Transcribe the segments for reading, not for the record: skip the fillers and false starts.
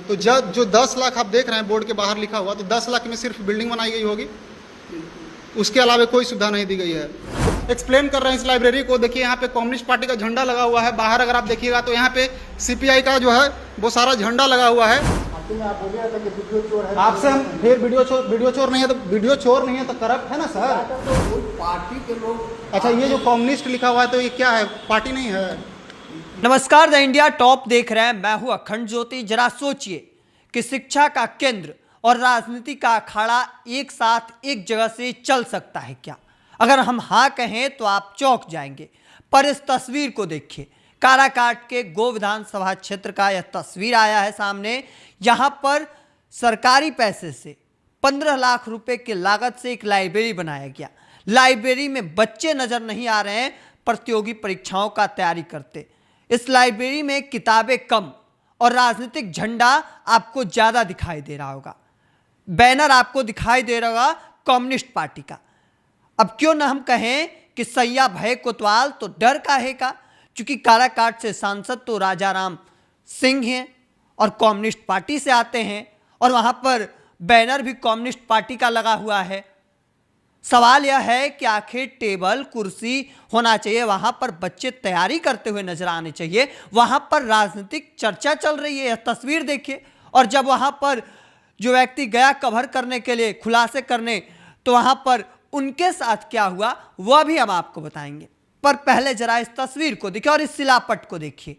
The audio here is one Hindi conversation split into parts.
तो जो 10 लाख आप देख रहे हैं बोर्ड के बाहर लिखा हुआ, तो 10 लाख में सिर्फ बिल्डिंग बनाई गई होगी, उसके अलावा कोई सुविधा नहीं दी गई है। एक्सप्लेन कर रहे हैं इस लाइब्रेरी को। देखिए यहाँ पे कम्युनिस्ट पार्टी का झंडा लगा हुआ है, बाहर अगर आप देखिएगा तो यहाँ पे सीपीआई का जो है वो सारा झंडा लगा हुआ है। आपसे हम फिर वीडियो चोर नहीं है तो वीडियो चोर नहीं है तो करप्ट है ना सर? पार्टी के लोग। अच्छा, ये जो कम्युनिस्ट लिखा हुआ है तो ये क्या है, पार्टी नहीं है? नमस्कार, द इंडिया टॉप देख रहे हैं, मैं हूं अखंड ज्योति। जरा सोचिए कि शिक्षा का केंद्र और राजनीति का अखाड़ा एक साथ एक जगह से चल सकता है क्या? अगर हम हाँ कहें तो आप चौंक जाएंगे। पर इस तस्वीर को देखिए, काराकाट के गो विधानसभा क्षेत्र का यह तस्वीर आया है सामने। यहाँ पर सरकारी पैसे से 15 लाख रुपए की लागत से एक लाइब्रेरी बनाया गया। लाइब्रेरी में बच्चे नजर नहीं आ रहे हैं प्रतियोगी परीक्षाओं का तैयारी करते। इस लाइब्रेरी में किताबें कम और राजनीतिक झंडा आपको ज्यादा दिखाई दे रहा होगा। बैनर आपको दिखाई दे रहा होगा कम्युनिस्ट पार्टी का। अब क्यों न हम कहें कि सैया भय कोतवाल तो डर काहे का, क्योंकि काराकाट से सांसद तो राजा राम सिंह हैं और कम्युनिस्ट पार्टी से आते हैं और वहां पर बैनर भी कम्युनिस्ट पार्टी का लगा हुआ है। सवाल यह है कि आखिर टेबल कुर्सी होना चाहिए, वहां पर बच्चे तैयारी करते हुए नजर आने चाहिए, वहां पर राजनीतिक चर्चा चल रही है। यह तस्वीर देखिए। और जब वहां पर जो व्यक्ति गया कवर करने के लिए, खुलासे करने, तो वहां पर उनके साथ क्या हुआ वह भी हम आपको बताएंगे। पर पहले जरा इस तस्वीर को देखिए और इस शिलापट को देखिए।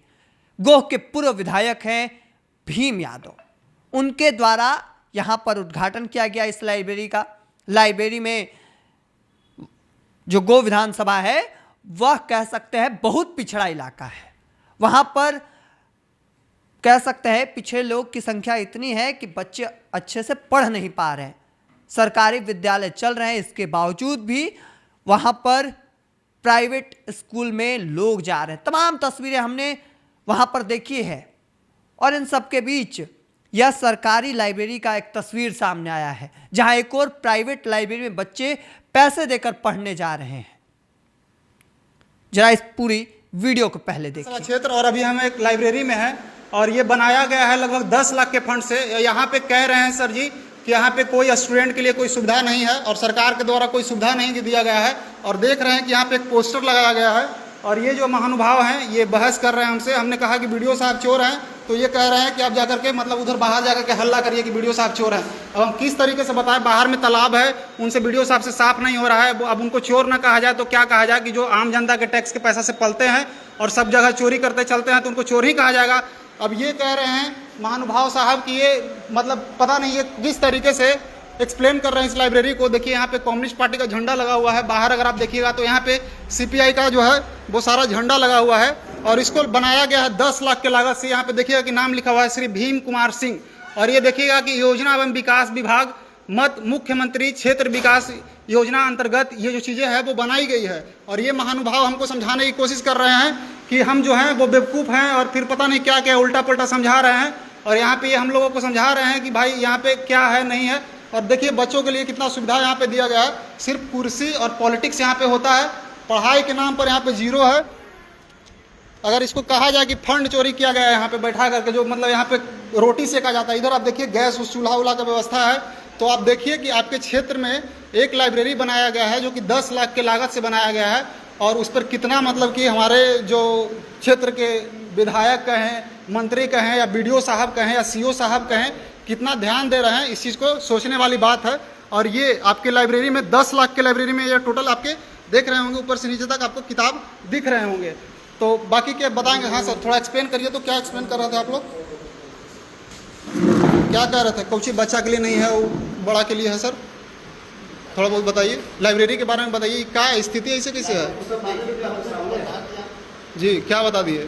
गोह के पूर्व विधायक हैं भीम यादव, उनके द्वारा यहां पर उद्घाटन किया गया इस लाइब्रेरी का। लाइब्रेरी में जो गो विधानसभा है वह कह सकते हैं बहुत पिछड़ा इलाका है। वहां पर कह सकते हैं पिछड़े लोग की संख्या इतनी है कि बच्चे अच्छे से पढ़ नहीं पा रहे हैं। सरकारी विद्यालय चल रहे हैं, इसके बावजूद भी वहां पर प्राइवेट स्कूल में लोग जा रहे हैं। तमाम तस्वीरें हमने वहां पर देखी है। और इन सब के बीच यह सरकारी लाइब्रेरी का एक तस्वीर सामने आया है, जहां एक और प्राइवेट लाइब्रेरी में बच्चे पैसे देकर पढ़ने जा रहे हैं। जरा इस पूरी वीडियो को पहले देखिए। क्षेत्र और अभी हम एक लाइब्रेरी में है और ये बनाया गया है लगभग 10 लाख के फंड से। यहाँ पे कह रहे हैं सर जी कि यहाँ पे कोई स्टूडेंट के लिए कोई सुविधा नहीं है और सरकार के द्वारा कोई सुविधा नहीं दिया गया है। और देख रहे हैं कि यहाँ पे एक पोस्टर लगाया गया है और ये जो महानुभाव हैं ये बहस कर रहे हैं हमसे। हमने कहा कि वीडियो साहब चोर हैं, तो ये कह रहे हैं कि आप जाकर के मतलब उधर बाहर जाकर के हल्ला करिए कि वीडियो साहब चोर हैं। अब हम किस तरीके से बताएं, बाहर में तालाब है, उनसे वीडियो साहब से साफ नहीं हो रहा है। अब उनको चोर ना कहा जाए तो क्या कहा जाए कि जो आम जनता के टैक्स के पैसा से पलते हैं और सब जगह चोरी करते चलते हैं तो उनको चोर ही कहा जाएगा। अब ये कह रहे हैं महानुभाव साहब कि ये मतलब पता नहीं ये किस तरीके से एक्सप्लेन कर रहे हैं इस लाइब्रेरी को। देखिए यहाँ पे कम्युनिस्ट पार्टी का झंडा लगा हुआ है, बाहर अगर आप देखिएगा तो यहाँ पे सीपीआई का जो है वो सारा झंडा लगा हुआ है और इसको बनाया गया है 10 लाख के लागत से। यहाँ पे देखिएगा कि नाम लिखा हुआ है श्री भीम कुमार सिंह। और ये देखिएगा कि योजना एवं विकास विभाग मत मुख्यमंत्री क्षेत्र विकास योजना अंतर्गत ये जो चीज़ें हैं वो बनाई गई है। और ये महानुभाव हमको समझाने की कोशिश कर रहे हैं कि हम जो हैं वो बेवकूफ़ हैं और फिर पता नहीं क्या क्या उल्टा पुल्टा समझा रहे हैं। और यहाँ पे ये हम लोगों को समझा रहे हैं कि भाई यहाँ पे क्या है नहीं है। और देखिए बच्चों के लिए कितना सुविधा यहाँ पे दिया गया है। सिर्फ कुर्सी और पॉलिटिक्स यहाँ पे होता है, पढ़ाई के नाम पर यहाँ पे जीरो है। अगर इसको कहा जाए कि फंड चोरी किया गया है यहाँ पे बैठा करके, जो मतलब यहाँ पे रोटी सेका जाता है। इधर आप देखिए गैस उस चूल्हा उल्हा का व्यवस्था है। तो आप देखिए कि आपके क्षेत्र में एक लाइब्रेरी बनाया गया है जो कि 10 लाख के लागत से बनाया गया है। और उस पर कितना मतलब कि हमारे जो क्षेत्र के विधायक कहें, मंत्री कहें या बीडीओ साहब कहें या सीओ साहब कहें, कितना ध्यान दे रहे हैं, इस चीज़ को सोचने वाली बात है। और ये आपके लाइब्रेरी में 10 लाख के लाइब्रेरी में ये टोटल आपके देख रहे होंगे, ऊपर से नीचे तक आपको किताब दिख रहे होंगे। तो बाकी क्या बताएंगे? हाँ सर, थोड़ा एक्सप्लेन करिए। तो क्या एक्सप्लेन कर रहे थे आप लोग, क्या कह रहे थे? कुछ बच्चा के लिए नहीं है, वो बड़ा के लिए है सर। थोड़ा बहुत बताइए लाइब्रेरी के बारे में, बताइए क्या स्थिति ऐसे कैसे है जी, क्या बता दिए?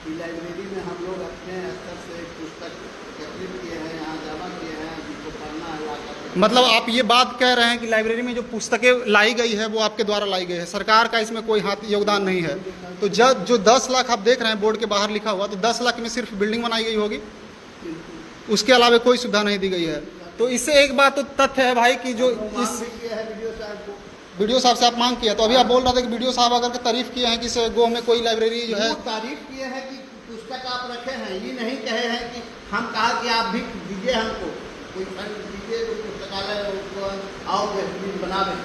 लाइब्रेरी में हम लोग अपने स्तर से पुस्तक एकत्रित किए हैं, यहाँ जमा किए हैं, जिनको पढ़ना है। मतलब आप ये बात कह रहे हैं कि लाइब्रेरी में जो पुस्तकें लाई गई है वो आपके द्वारा लाई गई है, सरकार का इसमें कोई हाथ योगदान नहीं है। तो जो 10 लाख आप देख रहे हैं बोर्ड के बाहर लिखा हुआ, तो 10 लाख में सिर्फ बिल्डिंग बनाई गई होगी, उसके अलावा कोई सुविधा नहीं दी गई है। तो इससे एक बात तो तथ्य है भाई कि जो इस वीडियो साहब से आप मांग किया, तो अभी आप बोल रहे थे कि वीडियो साहब अगर के तारीफ किए हैं कि इस गोह में कोई लाइब्रेरी जो है तारीफ किए हैं कि पुस्तक आप रखे हैं, ये नहीं कहे हैं कि हम कहा कि आप भी दीजिए हमको, कोई फंड दीजिए तो पुस्तकालय को आओ बेहतरीन बना दें।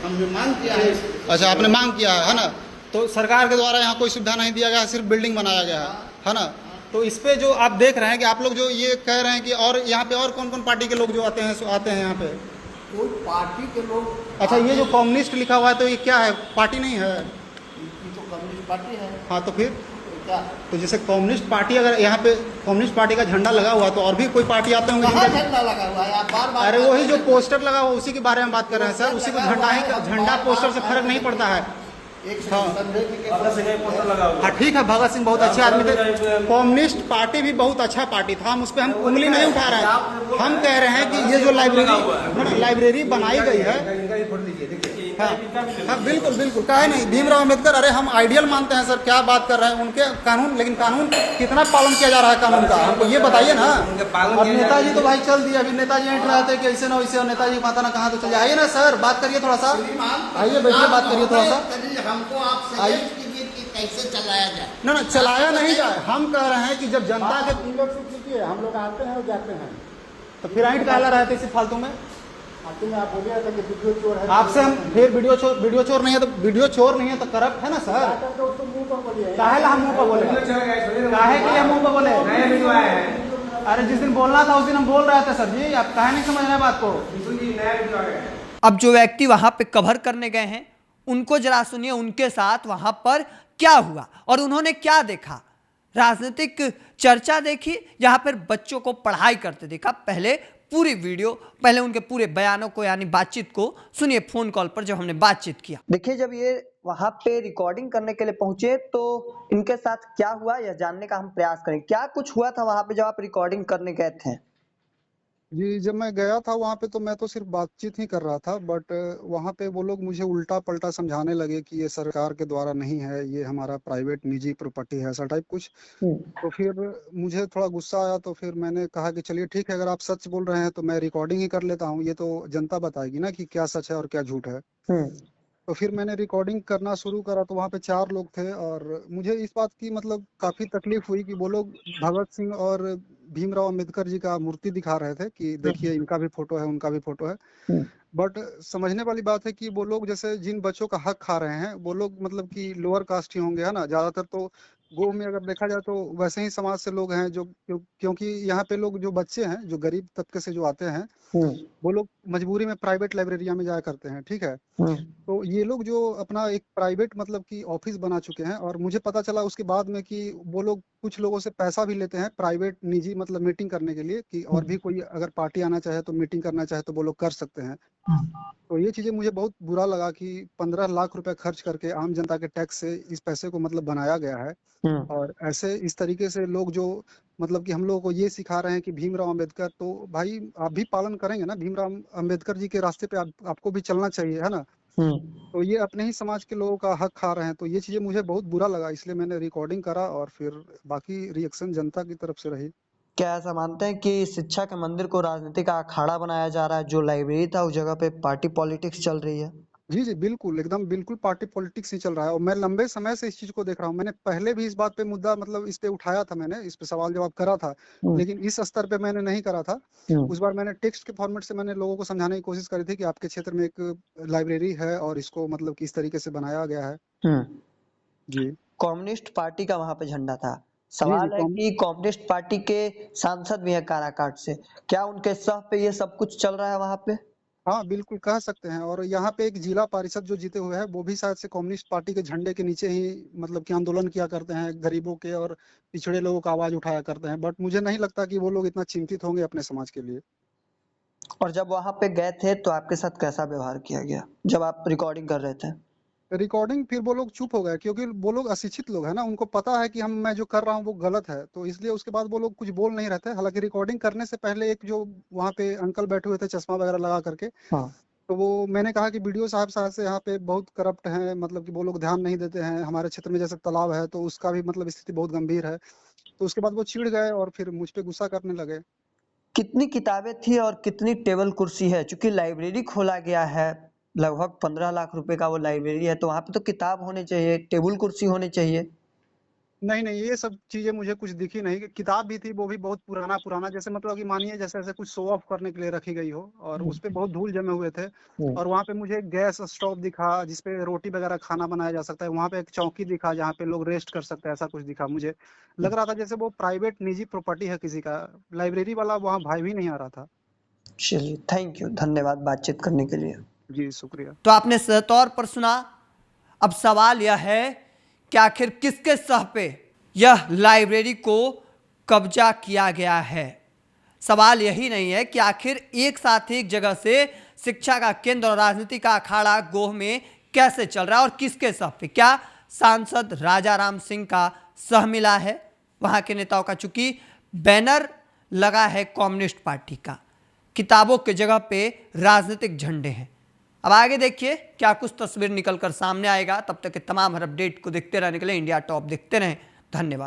हमने मांग किया है। अच्छा, आपने मांग किया है ना? तो सरकार के द्वारा यहाँ कोई सुविधा नहीं दिया गया है, सिर्फ बिल्डिंग बनाया गया है ना? तो इस पे जो आप देख रहे हैं कि आप लोग जो ये कह रहे हैं कि और यहाँ पे और कौन कौन पार्टी के लोग जो आते हैं यहाँ पे? कोई पार्टी के लोग। अच्छा, ये जो कम्युनिस्ट लिखा हुआ है तो ये क्या है? पार्टी नहीं है? ये तो कम्युनिस्ट पार्टी है। हाँ, तो फिर तो क्या? तो जैसे कम्युनिस्ट पार्टी, अगर यहाँ पे कम्युनिस्ट पार्टी का झंडा लगा हुआ तो और भी कोई पार्टी आते होंगे कहाँ जिनका- झंडा लगा हुआ है? आप बार-बार अरे वही जो पोस्टर लगा हुआ उसी के बारे में बात कर रहे हैं सर। उसी को झंडा पोस्टर से फर्क नहीं पड़ता है। एक हाँ। संदेह के हाँ ठीक है, भगत सिंह बहुत अच्छे आदमी थे। कम्युनिस्ट पार्टी भी बहुत अच्छा पार्टी था, हम उस पर हम उंगली नहीं उठा रहे हैं। हम कह रहे हैं कि ये जो लाइब्रेरी बनाई गई है, हाँ हाँ बिल्कुल बिल्कुल, काहे नहीं, भीमराव अम्बेडकर, अरे हम आइडियल मानते हैं सर, क्या बात कर रहे हैं उनके कानून, लेकिन कानून कितना पालन किया जा रहा है कानून का, हमको ये बताइए ना। अब नेताजी तो भाई चल दिए, अभी नेताजी ऐंठ रहे थे कि ऐसे ना वैसे, नेताजी माता ना कहाँ तो चल जाइए ना सर, बात करिए थोड़ा सा, आइए बैठिए, बात करिए थोड़ा सा। हमको आप सजेस्ट कीजिए कि कैसे चलाया जाए। ना चलाया नहीं जाए, हम कह रहे हैं कि जब जनता के तीन लोग से हम लोग आते हैं और जाते हैं, तो फिर ऐंठ काला रहते इसी फालतू में। आप बोलिए था कि वीडियो चोर है, आपसे हम फिर वीडियो चोर नहीं है तो वीडियो चोर नहीं है तो करप्ट है ना सर। काहे ला हम मुंह पर बोले, काहे के लिए मुंह पर बोले? अरे जिस दिन बोलना था उस दिन हम बोल रहे थे सर जी, आप काहे नहीं समझ रहे बात को? अब जो व्यक्ति वहां पे कवर करने गए हैं उनको जरा सुनिए, उनके साथ वहां पर क्या हुआ और उन्होंने क्या देखा। राजनीतिक चर्चा देखी, यहाँ पर बच्चों को पढ़ाई करते देखा। पहले पूरी वीडियो, पहले उनके पूरे बयानों को यानी बातचीत को सुनिए, फोन कॉल पर जब हमने बातचीत किया। देखिए, जब ये वहां पे रिकॉर्डिंग करने के लिए पहुंचे तो इनके साथ क्या हुआ यह जानने का हम प्रयास करें। क्या कुछ हुआ था वहां पे जब आप रिकॉर्डिंग करने गए थे? जी, जब मैं गया था वहाँ पे तो मैं तो सिर्फ बातचीत ही कर रहा था, बट वहाँ पे वो लोग मुझे उल्टा पलटा समझाने लगे कि ये सरकार के द्वारा नहीं है, ये हमारा प्राइवेट निजी प्रॉपर्टी है, ऐसा टाइप कुछ। तो फिर मुझे थोड़ा गुस्सा आया, तो फिर मैंने कहा कि चलिए ठीक है, अगर आप सच बोल रहे हैं तो मैं रिकॉर्डिंग ही कर लेता हूँ, ये तो जनता बताएगी ना कि क्या सच है और क्या झूठ है। तो फिर मैंने रिकॉर्डिंग करना शुरू करा, तो वहाँ पे 4 लोग थे और मुझे इस बात की मतलब काफी तकलीफ हुई कि वो लोग भगत सिंह और भीमराव अम्बेडकर जी का मूर्ति दिखा रहे थे कि देखिए इनका भी फोटो है, उनका भी फोटो है। बट समझने वाली बात है कि वो लोग जैसे जिन बच्चों का हक खा रहे हैं वो लोग मतलब कि लोअर कास्ट ही होंगे, है ना? ज्यादातर तो गो में अगर देखा जाए तो वैसे ही समाज से लोग हैं जो क्योंकि यहाँ पे लोग जो बच्चे हैं जो गरीब तबके से जो आते हैं वो लोग मजबूरी में प्राइवेट लाइब्रेरिया में जाया करते हैं, ठीक है? तो ये लोग जो अपना एक प्राइवेट मतलब कि ऑफिस बना चुके हैं, और मुझे पता चला उसके बाद में कि वो लोग कुछ लोगों से पैसा भी लेते हैं प्राइवेट निजी मतलब मीटिंग करने के लिए कि और भी कोई अगर पार्टी आना चाहे तो मीटिंग करना चाहे तो वो लोग कर सकते हैं। तो ये चीजें मुझे बहुत बुरा लगा कि 15 लाख रुपए खर्च करके आम जनता के टैक्स से इस पैसे को मतलब बनाया गया है, और ऐसे इस तरीके से लोग जो मतलब कि हम लोगों को ये सिखा रहे हैं कि भीमराव अम्बेडकर, तो भाई आप भी पालन करेंगे ना, भीमराव अम्बेडकर जी के रास्ते पे आपको भी चलना चाहिए, है ना? तो ये अपने ही समाज के लोगों का हक खा रहे हैं, तो ये चीजें मुझे बहुत बुरा लगा, इसलिए मैंने रिकॉर्डिंग करा और फिर बाकी रिएक्शन जनता की तरफ से रही। क्या ऐसा मानते हैं कि शिक्षा के मंदिर को राजनीति का अखाड़ा बनाया जा रहा है? जो लाइब्रेरी था उस जगह पे पार्टी पॉलिटिक्स चल रही है। जी जी बिल्कुल, एकदम बिल्कुल पार्टी पॉलिटिक्स ही चल रहा है, और मैं लंबे समय से इस चीज को देख रहा हूँ। मैंने पहले भी इस बात पे मुद्दा मतलब इस पे उठाया था, मैंने इस पे सवाल जवाब करा था, लेकिन इस स्तर पे मैंने नहीं करा था। उस बार मैंने टेक्स्ट के फॉर्मेट से मैंने लोगों को समझाने की कोशिश करी थी कि आपके क्षेत्र में एक लाइब्रेरी है और इसको मतलब किस तरीके से बनाया गया है। जी, कम्युनिस्ट पार्टी का वहां पे झंडा था। सवाल है कि कम्युनिस्ट पार्टी के सांसद भी हैं काराकाट से, क्या उनके सह पे ये सब कुछ चल रहा है वहां पे? हाँ बिल्कुल कह सकते हैं, और यहाँ पे एक जिला परिषद जो जीते हुए हैं वो भी शायद से कम्युनिस्ट पार्टी के झंडे के नीचे ही मतलब कि आंदोलन किया करते हैं, गरीबों के और पिछड़े लोगों का आवाज उठाया करते हैं, बट मुझे नहीं लगता कि वो लोग इतना चिंतित होंगे अपने समाज के लिए। और जब वहां पे गए थे तो आपके साथ कैसा व्यवहार किया गया जब आप रिकॉर्डिंग कर रहे थे? रिकॉर्डिंग फिर वो लोग चुप हो गए, क्योंकि वो लोग अशिक्षित लोग हैं ना, उनको पता है कि मैं जो कर रहा हूँ वो गलत है, तो इसलिए उसके बाद वो लोग कुछ बोल नहीं रहते। हालांकि रिकॉर्डिंग करने से पहले एक जो वहाँ पे अंकल बैठे हुए थे चश्मा वगैरह लगा करके, तो वो मैंने कहा कि वीडियो साहब शायद से यहाँ पे बहुत करप्ट हैं, मतलब कि वो लोग ध्यान नहीं देते हैं, हमारे क्षेत्र में जैसे तालाब है तो उसका भी मतलब स्थिति बहुत गंभीर है। तो उसके बाद वो चिढ़ गए और फिर मुझ पे गुस्सा करने लगे। कितनी किताबें थी और कितनी टेबल कुर्सी है? चूंकि लाइब्रेरी खोला गया है, लगभग 15 लाख रुपए का वो लाइब्रेरी है, तो वहां पे तो किताब होने चाहिए, टेबल कुर्सी होनी चाहिए। नहीं नहीं, ये सब चीजें मुझे कुछ दिखी नहीं। किताब भी थी, वो भी बहुत पुराना पुराना, जैसे मतलब कि मानिए जैसे ऐसे कुछ शो ऑफ करने के लिए रखी गई हो, और उस पे बहुत धूल जमे हुए थे। और वहाँ पे मुझे एक गैस स्टोव दिखा जिसपे रोटी वगैरह खाना बनाया जा सकता है। वहाँ पे एक चौकी दिखा जहाँ पे लोग रेस्ट कर सकते हैं, ऐसा कुछ दिखा। मुझे लग रहा था जैसे वो प्राइवेट निजी प्रॉपर्टी है किसी का। लाइब्रेरी वाला वहाँ भाई भी नहीं आ रहा था। चलिए, थैंक यू, धन्यवाद बातचीत करने के लिए। जी शुक्रिया। तो आपने तौर पर सुना। अब सवाल यह है कि आखिर किसके सह पे यह लाइब्रेरी को कब्जा किया गया है। सवाल यही नहीं है कि आखिर एक साथ एक जगह से शिक्षा का केंद्र और राजनीति का अखाड़ा गोह में कैसे चल रहा है और किसके सह पे। क्या सांसद राजा राम सिंह का सह मिला है वहां के नेताओं का, चूंकि बैनर लगा है कम्युनिस्ट पार्टी का, किताबों के जगह पे राजनीतिक झंडे हैं। अब आगे देखिए क्या कुछ तस्वीर निकलकर सामने आएगा। तब तक के तमाम हर अपडेट को देखते रहने के लिए इंडिया टॉप देखते रहें। धन्यवाद।